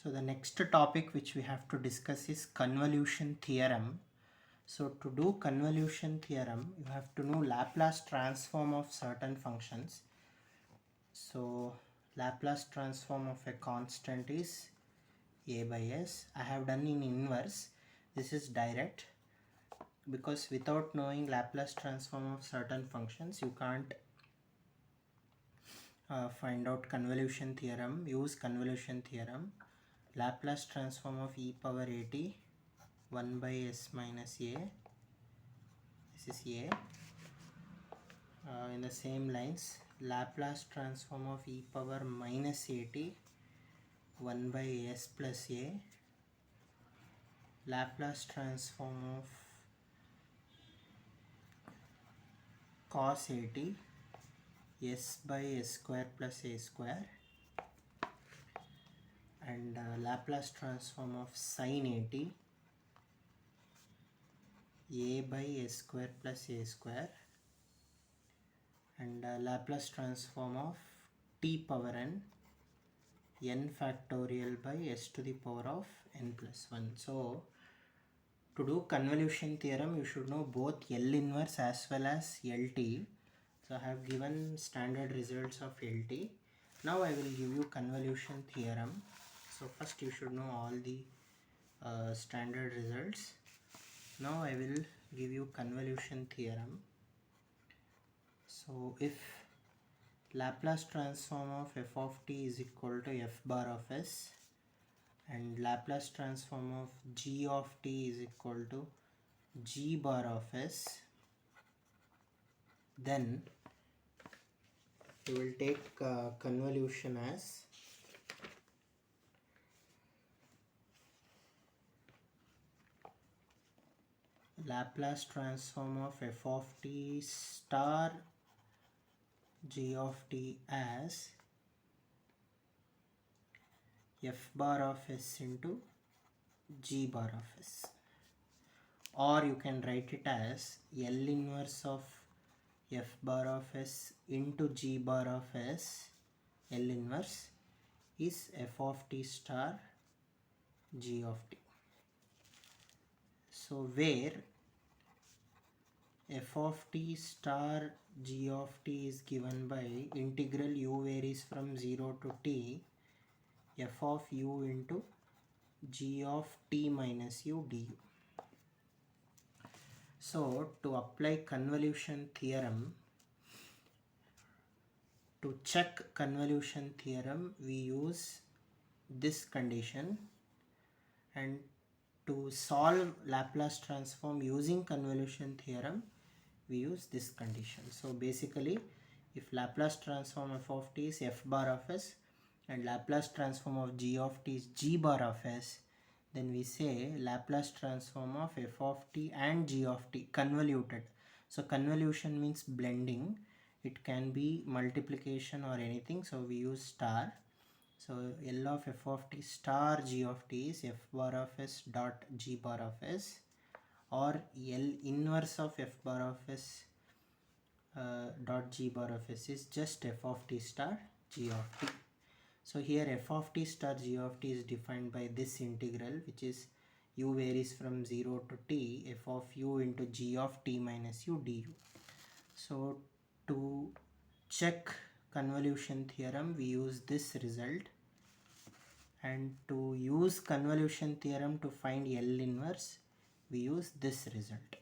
So the next topic which we have to discuss is convolution theorem. So to do convolution theorem, you have to know Laplace transform of certain functions. So Laplace transform of a constant is a by s. I have done in inverse. This is direct because without knowing Laplace transform of certain functions, you can't find out convolution theorem. Use convolution theorem. Laplace transform of e power at 1 by s minus a. This is a. In the same lines, Laplace transform of e power minus at 1 by s plus a. Laplace transform of cos at s by s square plus a square. And Laplace transform of sin at a by s square plus a square. And Laplace transform of t power n factorial by s to the power of n plus 1. So to do convolution theorem, you should know both L inverse as well as LT. So I have given standard results of LT. Now I will give you convolution theorem. So first you should know all the standard results. Now I will give you convolution theorem. So if Laplace transform of f of t is equal to f bar of s and Laplace transform of g of t is equal to g bar of s, then we will take convolution as Laplace transform of f of t star g of t as f bar of s into g bar of s, or you can write it as L inverse of f bar of s into g bar of s. L inverse is f of t star g of t. So where f of t star g of t is given by integral u varies from 0 to t f of u into g of t minus u du. So to apply convolution theorem, to check convolution theorem, we use this condition, and to solve Laplace transform using convolution theorem, we use this condition. So basically, if Laplace transform f of t is f bar of s and Laplace transform of g of t is g bar of s, then we say Laplace transform of f of t and g of t convoluted. So convolution means blending. It can be multiplication or anything. So we use star. So L of f of t star g of t is f bar of s dot g bar of s, or L inverse of f bar of s dot g bar of s is just f of t star g of t. So here f of t star g of t is defined by this integral, which is u varies from 0 to t f of u into g of t minus u du. So to check convolution theorem, we use this result, and to use convolution theorem to find L inverse, we use this result.